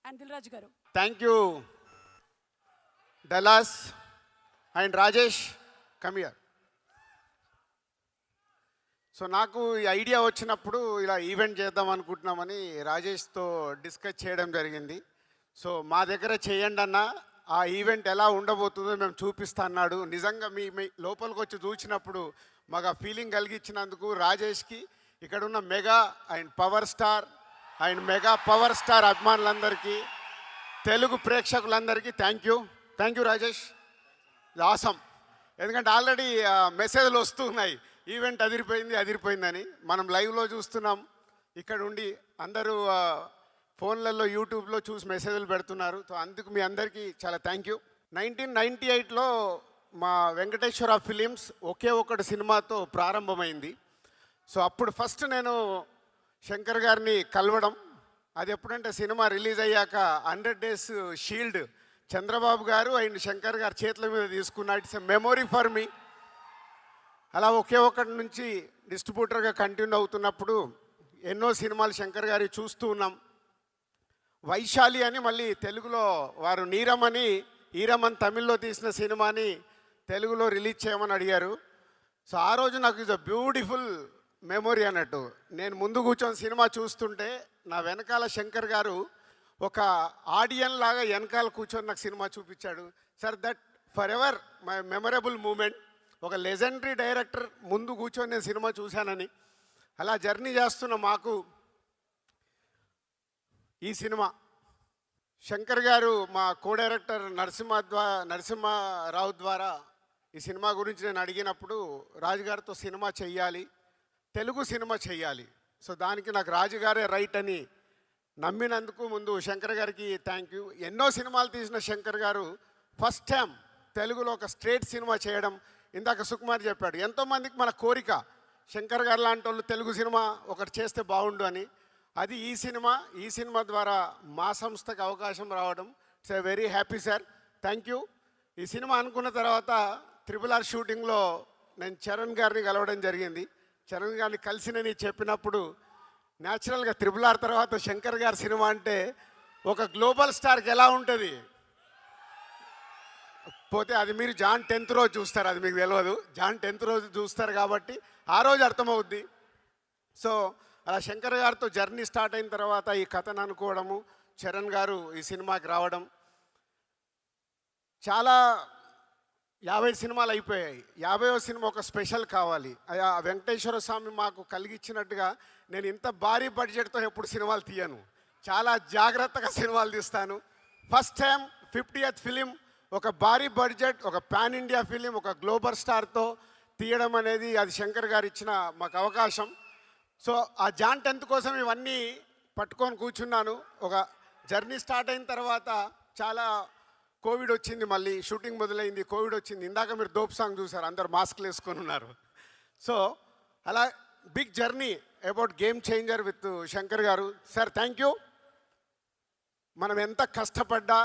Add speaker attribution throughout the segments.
Speaker 1: and Dilraj garu.
Speaker 2: Thank you, Dallas and Rajesh. Come here. So నాకు ఈ idea వచ్చినప్పుడు ఇలా ఈవెంట్ చేద్దాం అనుకుంటున్నామని రాజేష్తో డిస్కస్ చేయడం జరిగింది. సో మా దగ్గర చేయండి అన్న, ఆ ఈవెంట్ ఎలా ఉండబోతుందో మేము చూపిస్తా అన్నాడు. నిజంగా మీ లోపలికి వచ్చి చూసినప్పుడు మాకు ఆ ఫీలింగ్ కలిగించినందుకు రాజేష్కి, ఇక్కడ ఉన్న మెగా అండ్ పవర్ స్టార్ అభిమానులందరికీ, తెలుగు ప్రేక్షకులందరికీ థ్యాంక్ యూ రాజేష్. ఆసమ్. ఎందుకంటే ఆల్రెడీ మెసేజ్లు వస్తున్నాయి, ఈవెంట్ అదిరిపోయిందని. మనం లైవ్లో చూస్తున్నాం, ఇక్కడ ఉండి అందరూ ఫోన్లలో యూట్యూబ్లో చూసి మెసేజ్లు పెడుతున్నారు. సో అందుకు మీ అందరికీ చాలా థ్యాంక్ యూ. 1998లో మా వెంకటేశ్వర ఫిలిమ్స్ ఒకే ఒకటి సినిమాతో ప్రారంభమైంది. సో అప్పుడు ఫస్ట్ నేను శంకర్ గారిని కలవడం, అది ఎప్పుడంటే సినిమా రిలీజ్ అయ్యాక 100 డేస్ షీల్డ్ చంద్రబాబు గారు అండ్ శంకర్ గారు చేతుల మీద తీసుకున్న it's a memory for me. అలా ఒకే ఒకటి నుంచి డిస్ట్రిబ్యూటర్గా కంటిన్యూ అవుతున్నప్పుడు ఎన్నో సినిమాలు శంకర్ గారి చూస్తూ ఉన్నాం. వైశాలి అని మళ్ళీ తెలుగులో వారు ఈరమని తమిళ్లో తీసిన సినిమాని తెలుగులో రిలీజ్ చేయమని అడిగారు. సో ఆ రోజు నాకు ఇది బ్యూటిఫుల్ మెమొరీ అన్నట్టు. నేను ముందు కూర్చొని సినిమా చూస్తుంటే నా వెనకాల శంకర్ గారు ఒక ఆడియన్ లాగా వెనకాల కూర్చొని నాకు సినిమా చూపించాడు. Sir that forever my memorable moment. ఒక లెజెండరీ డైరెక్టర్ ముందు కూర్చొని నేను సినిమా చూశానని. అలా జర్నీ చేస్తున్న మాకు ఈ సినిమా శంకర్ గారు మా కో డైరెక్టర్ నరసింహారావు ద్వారా ఈ సినిమా గురించి నేను అడిగినప్పుడు రాజుగారితో సినిమా చెయ్యాలి, తెలుగు సినిమా చెయ్యాలి. సో దానికి నాకు రాజుగారే రైట్ అని నమ్మినందుకు ముందు శంకర్ గారికి థ్యాంక్ యూ. ఎన్నో సినిమాలు తీసిన శంకర్ గారు ఫస్ట్ టైం తెలుగులో ఒక స్ట్రేట్ సినిమా చేయడం. ఇందాక సుకుమార్ చెప్పాడు, ఎంతోమందికి మన కోరిక శంకర్ గారు లాంటి వాళ్ళు తెలుగు సినిమా ఒకటి చేస్తే బాగుండు అని. అది ఈ సినిమా ద్వారా మా సంస్థకు అవకాశం రావడం. It's a very happy sir, thank you. ఈ సినిమా అనుకున్న తర్వాత RRR షూటింగ్లో నేను చరణ్ గారిని కలవడం జరిగింది. చరణ్ గారిని కలిసినని చెప్పినప్పుడు న్యాచురల్గా RRR తర్వాత శంకర్ గారి సినిమా అంటే ఒక గ్లోబల్ స్టార్కి ఎలా ఉంటుంది పోతే అది మీరు జాన్ 10th రోజు చూస్తారు, అది మీకు తెలియదు. జాన్ 10th రోజు చూస్తారు కాబట్టి ఆ రోజు అర్థమవుద్ది. సో అలా శంకర్ గారితో జర్నీ స్టార్ట్ అయిన తర్వాత ఈ కథను అనుకోవడము, చరణ్ గారు ఈ సినిమాకి రావడం, చాలా 50 సినిమాలు అయిపోయాయి. 50వ సినిమా ఒక స్పెషల్ కావాలి. ఆ వెంకటేశ్వర స్వామి మాకు కలిగించినట్టుగా నేను ఇంత భారీ బడ్జెట్తో ఎప్పుడు సినిమాలు తీయను, చాలా జాగ్రత్తగా సినిమాలు తీస్తాను. ఫస్ట్ టైం 50th ఫిలిం, ఒక భారీ బడ్జెట్, ఒక పాన్ ఇండియా ఫిలిం, ఒక గ్లోబల్ స్టార్తో తీయడం అనేది అది శంకర్ గారు ఇచ్చిన మాకు అవకాశం. సో ఆ జాన్ 10th కోసం ఇవన్నీ పట్టుకొని కూర్చున్నాను. ఒక జర్నీ స్టార్ట్ అయిన తర్వాత చాలా కోవిడ్ వచ్చింది, మళ్ళీ షూటింగ్ మొదలైంది, కోవిడ్ వచ్చింది. ఇందాక మీరు దోప్ సాంగ్ చూసారు, అందరు మాస్క్లు వేసుకొని ఉన్నారు. సో అలా big journey about game changer with Shankar garu. Sir thank you. మనం ఎంత కష్టపడ్డా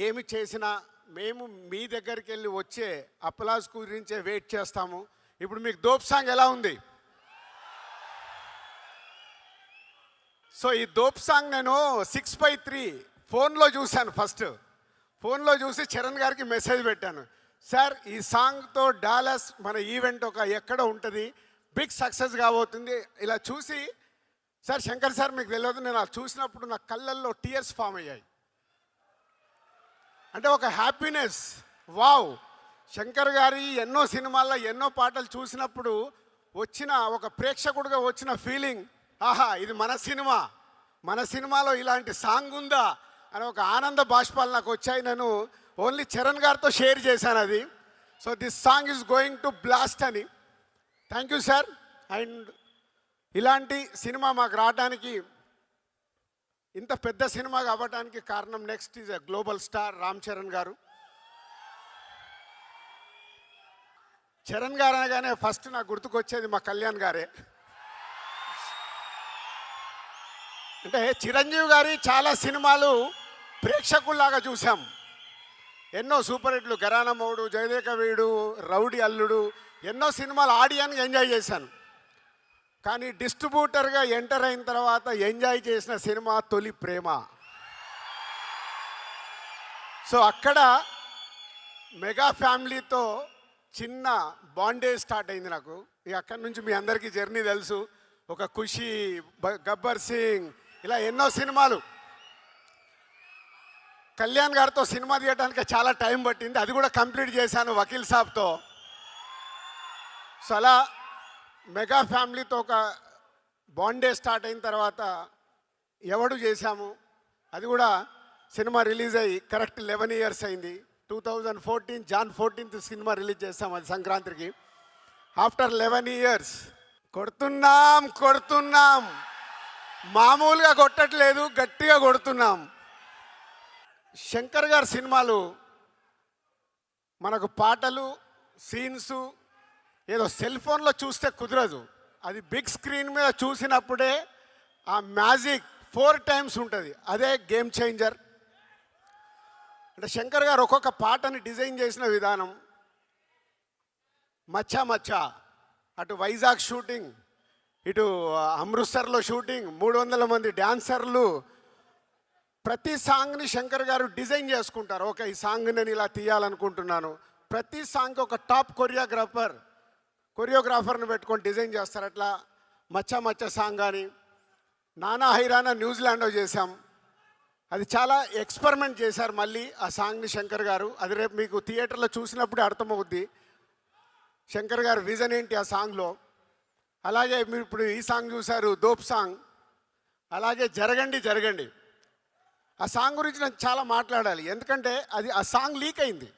Speaker 2: ఏమి చేసినా మేము మీ దగ్గరికి వెళ్ళి వచ్చే అప్లాజ్ గురించే వెయిట్ చేస్తాము. ఇప్పుడు మీకు దోప్ సాంగ్ ఎలా ఉంది? సో ఈ దోప్ సాంగ్ నేను 6/3 ఫోన్లో చూశాను. ఫోన్లో చూసి చరణ్ గారికి మెసేజ్ పెట్టాను, సార్ ఈ సాంగ్తో డాలస్ మన ఈవెంట్ ఒక ఎక్కడ ఉంటుంది, బిగ్ సక్సెస్ కాబోతుంది. ఇలా చూసి సార్ శంకర్ సార్ మీకు తెలియదు, నేను అది చూసినప్పుడు నా కళ్ళల్లో టీయర్స్ ఫామ్ అయ్యాయి. అంటే ఒక హ్యాపీనెస్. వావ్, శంకర్ గారి ఎన్నో సినిమాల్లో ఎన్నో పాటలు చూసినప్పుడు వచ్చిన ఒక ప్రేక్షకుడిగా వచ్చిన ఫీలింగ్, ఆహా ఇది మన సినిమాలో ఇలాంటి సాంగ్ ఉందా అని ఒక ఆనంద బాష్పాలు నాకు వచ్చాయి. నేను ఓన్లీ చరణ్ గారితో షేర్ చేశాను అది. So this song is going to blast అని. Thank you sir. అండ్ ఇలాంటి సినిమా మాకు రావడానికి, ఇంత పెద్ద సినిమా కావడానికి కారణం next is a global star Ram Charan garu. Charan గారు అనగానే ఫస్ట్ నాకు గుర్తుకొచ్చేది మా కళ్యాణ్ గారే. అంటే చిరంజీవి గారి చాలా సినిమాలు ప్రేక్షకుల్లాగా చూసాం. ఎన్నో సూపర్ హిట్లు, ఘరానా మొగుడు, జయదేక వీడు, రౌడీ అల్లుడు, ఎన్నో సినిమాలు ఆడియన్గా ఎంజాయ్ చేశాను. కానీ డిస్ట్రిబ్యూటర్గా ఎంటర్ అయిన తర్వాత ఎంజాయ్ చేసిన సినిమా తొలి ప్రేమ. సో అక్కడ మెగా ఫ్యామిలీతో చిన్న బాండేజ్ స్టార్ట్ అయింది నాకు. ఇక అక్కడి నుంచి మీ అందరికీ జర్నీ తెలుసు. ఒక ఖుషి, గబ్బర్ సింగ్, ఇలా ఎన్నో సినిమాలు. కళ్యాణ్ గారితో సినిమా తీయడానికి చాలా టైం పట్టింది, అది కూడా కంప్లీట్ చేశాను వకీల్ సాబ్తో. సో అలా మెగా ఫ్యామిలీతో ఒక బాండే స్టార్ట్ అయిన తర్వాత ఎవడు చేశాము, అది కూడా సినిమా రిలీజ్ అయ్యి కరెక్ట్ 11 ఇయర్స్ అయింది. 2014 జాన్ 14th సినిమా రిలీజ్ చేస్తాం, అది సంక్రాంతికి. ఆఫ్టర్ 11 ఇయర్స్ కొడుతున్నాం, మామూలుగా కొట్టట్లేదు, గట్టిగా కొడుతున్నాం. శంకర్ గారి సినిమాలు మనకు పాటలు, సీన్స్ ఏదో సెల్ ఫోన్లో చూస్తే కుదరదు. అది బిగ్ స్క్రీన్ మీద చూసినప్పుడే ఆ మ్యాజిక్ 4 times ఉంటుంది. అదే గేమ్ చేంజర్. అంటే శంకర్ గారు ఒక్కొక్క పాటని డిజైన్ చేసిన విధానం, మచ్చా మచ్చా, అటు వైజాగ్ షూటింగ్, ఇటు అమృత్సర్లో షూటింగ్, 300 మంది డ్యాన్సర్లు, ప్రతి సాంగ్ని శంకర్ గారు డిజైన్ చేసుకుంటారు. ఓకే, ఈ సాంగ్ నేను ఇలా తీయాలనుకుంటున్నాను. ప్రతి సాంగ్కి ఒక టాప్ కొరియోగ్రాఫర్ని పెట్టుకొని డిజైన్ చేస్తారు. అట్లా మచ్చా మచ్చా సాంగ్ కానీ, నానా హైరానా న్యూజిలాండ్లో చేశాం. అది చాలా ఎక్స్పెరిమెంట్ చేశారు మళ్ళీ ఆ సాంగ్ని శంకర్ గారు. అది రేపు మీకు థియేటర్లో చూసినప్పుడే అర్థమవుద్ది శంకర్ గారు విజన్ ఏంటి ఆ సాంగ్లో. అలాగే మీరు ఇప్పుడు ఈ సాంగ్ చూశారు, దోప్ సాంగ్. అలాగే జరగండి. ఆ సాంగ్ గురించి నేను చాలా మాట్లాడాలి, ఎందుకంటే ఆ సాంగ్ లీక్ అయింది.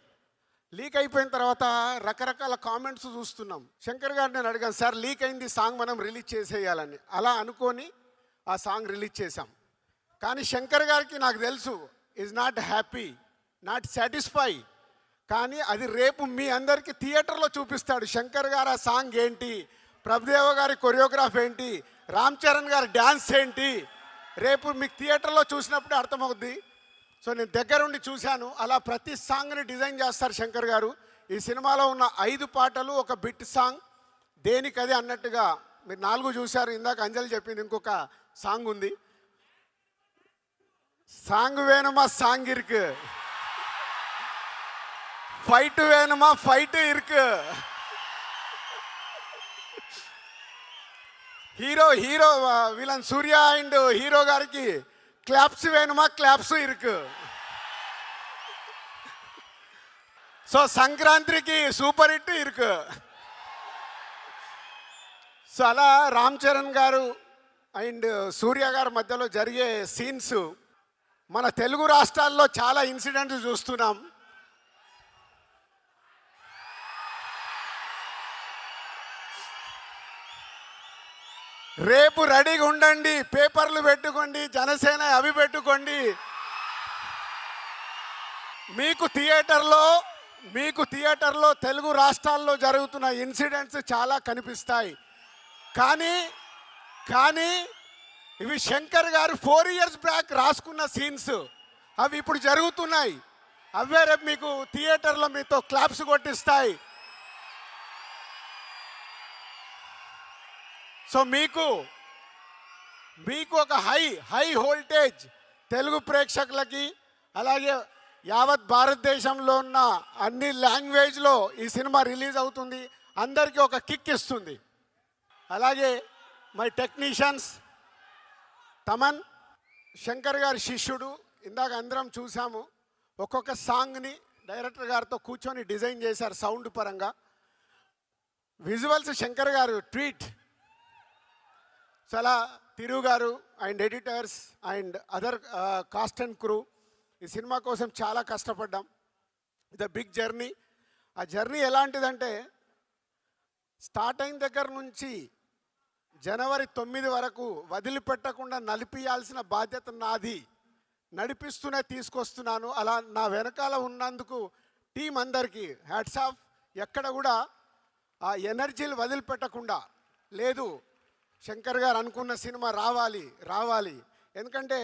Speaker 2: లీక్ అయిపోయిన తర్వాత రకరకాల కామెంట్స్ చూస్తున్నాం. శంకర్ గారు నేను అడిగాను, సార్ లీక్ అయింది సాంగ్, మనం రిలీజ్ చేసేయాలని. అలా అనుకొని ఆ సాంగ్ రిలీజ్ చేశాం. కానీ శంకర్ గారికి నాకు తెలుసు is not happy, not satisfy. కానీ అది రేపు మీ అందరికీ థియేటర్లో చూపిస్తాడు. శంకర్ గారు ఆ సాంగ్ ఏంటి, ప్రభుదేవ గారి కొరియోగ్రాఫ్ ఏంటి, రామ్ చరణ్ గారి డ్యాన్స్ ఏంటి, రేపు మీకు థియేటర్లో చూసినప్పుడే అర్థమవుద్ది. సో నేను దగ్గరుండి చూశాను. అలా ప్రతి సాంగ్ని డిజైన్ చేస్తారు శంకర్ గారు. ఈ సినిమాలో ఉన్న 5 పాటలు ఒక బిట్ సాంగ్, దేనికది అన్నట్టుగా. మీరు 4 చూశారు, ఇందాక అంజలి చెప్పింది ఇంకొక సాంగ్ ఉంది. సాంగ్ వేணுమా సాంగ్ ఇరుకు, ఫైట్ వేணுమా ఫైట్ ఇరుకు, హీరో వీళ్ళని సూర్య అండ్ హీరో గారికి క్లాప్స్ వేணுమా క్లాప్స్ ఇరుకు. సో సంక్రాంతికి సూపర్ హిట్ ఇరుకు. సో అలా రామ్ చరణ్ గారు అండ్ సూర్య గారి మధ్యలో జరిగే సీన్స్ మన తెలుగు రాష్ట్రాల్లో చాలా ఇన్సిడెంట్స్ చూస్తున్నాం. రేపు రెడీగా ఉండండి, పేపర్లు పెట్టుకోండి, జనసేన అవి పెట్టుకోండి. మీకు థియేటర్లో తెలుగు రాష్ట్రాల్లో జరుగుతున్న ఇన్సిడెంట్స్ చాలా కనిపిస్తాయి. కానీ ఇవి శంకర్ గారు 4 years బ్యాక్ రాసుకున్న సీన్స్, అవి ఇప్పుడు జరుగుతున్నాయి. అవే రేపు మీకు థియేటర్లో మీతో క్లాప్స్ కొట్టిస్తాయి. సో మీకు ఒక హై వోల్టేజ్ తెలుగు ప్రేక్షకులకి, అలాగే యావత్ భారతదేశంలో ఉన్న అన్ని లాంగ్వేజ్లో ఈ సినిమా రిలీజ్ అవుతుంది. అందరికీ ఒక కిక్ ఇస్తుంది. అలాగే మై టెక్నీషియన్స్ తమన్, శంకర్ గారి శిష్యుడు. ఇందాక అందరం చూసాము, ఒక్కొక్క సాంగ్ని డైరెక్టర్ గారితో కూర్చొని డిజైన్ చేశారు సౌండ్ పరంగా. విజువల్స్ శంకర్ గారు ట్వీట్. చాలా తిరు గారు and editors and other cost and crew ఈ సినిమా కోసం చాలా కష్టపడ్డాం. ఇది బిగ్ జర్నీ. ఆ జర్నీ ఎలాంటిదంటే స్టార్ట్ అయిన దగ్గర నుంచి జనవరి 9 వరకు వదిలిపెట్టకుండా నడిపియాల్సిన బాధ్యత నాది. నడిపిస్తూనే తీసుకొస్తున్నాను. అలా నా వెనకాల ఉన్నందుకు టీం అందరికీ హ్యాట్స్ ఆఫ్. ఎక్కడ కూడా ఆ ఎనర్జీలు వదిలిపెట్టకుండా లేదు, శంకర్ గారు అనుకున్న సినిమా రావాలి. ఎందుకంటే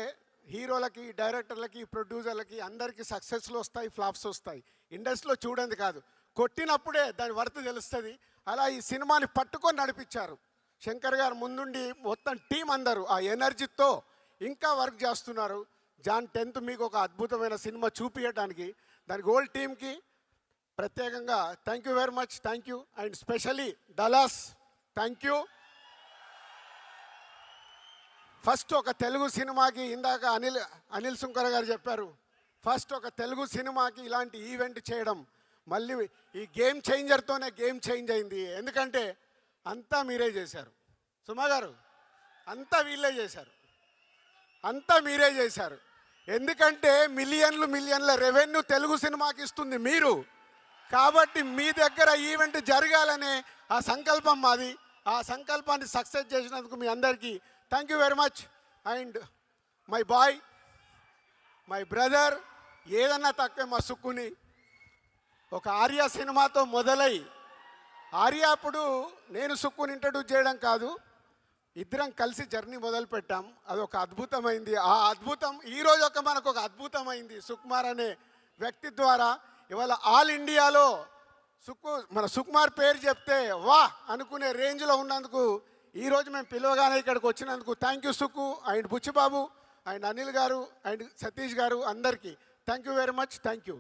Speaker 2: హీరోలకి, డైరెక్టర్లకి, ప్రొడ్యూసర్లకి అందరికీ సక్సెస్లు వస్తాయి, ఫ్లాప్స్ వస్తాయి. ఇండస్ట్రీలో చూడండి కాదు, కొట్టినప్పుడే దాని వర్త్ తెలుస్తుంది. అలా ఈ సినిమాని పట్టుకొని నడిపించారు శంకర్ గారు. ముందుండి మొత్తం టీం అందరూ ఆ ఎనర్జీతో ఇంకా వర్క్ చేస్తున్నారు. జాన్ 10th మీకు ఒక అద్భుతమైన సినిమా చూపించడానికి దానికి హోల్ టీమ్కి ప్రత్యేకంగా thank you very much, thank you. And specially Dallas thank you. First ఒక తెలుగు సినిమాకి ఇందాక అనిల్ సుంకర్ గారు చెప్పారు, ఫస్ట్ ఒక తెలుగు సినిమాకి ఇలాంటి ఈవెంట్ చేయడం మళ్ళీ ఈ గేమ్ చేంజర్తోనే గేమ్ చేంజ్ అయింది. ఎందుకంటే అంతా మీరే చేశారు సుమా గారు, అంతా వీళ్ళే చేశారు, అంతా మీరే చేశారు. ఎందుకంటే మిలియన్ల రెవెన్యూ తెలుగు సినిమాకి ఇస్తుంది మీరు. కాబట్టి మీ దగ్గర ఈవెంట్ జరగాలనే ఆ సంకల్పం మాది. ఆ సంకల్పాన్ని సక్సెస్ చేసినందుకు మీ అందరికీ thank you very much. And my boy, my brother, ఏదన్నా తక్కువే మా సుక్కుని. ఒక ఆర్య సినిమాతో మొదలై ఆర్య అప్పుడు నేను సుక్కుని ఇంట్రడ్యూస్ చేయడం కాదు, ఇద్దరం కలిసి జర్నీ మొదలు పెట్టాం. అది ఒక అద్భుతమైంది. ఆ అద్భుతం ఈరోజు మనకు ఒక అద్భుతమైంది సుకుమార్ అనే వ్యక్తి ద్వారా. ఇవాళ ఆల్ ఇండియాలో మన సుకుమార్ పేరు చెప్తే వా అనుకునే రేంజ్లో ఉన్నందుకు ఈరోజు మేము పిలవగానే ఇక్కడికి వచ్చినందుకు thank you Sukku and Buchibabu and Anil గారు అండ్ సతీష్ గారు అందరికీ thank you very much, thank you.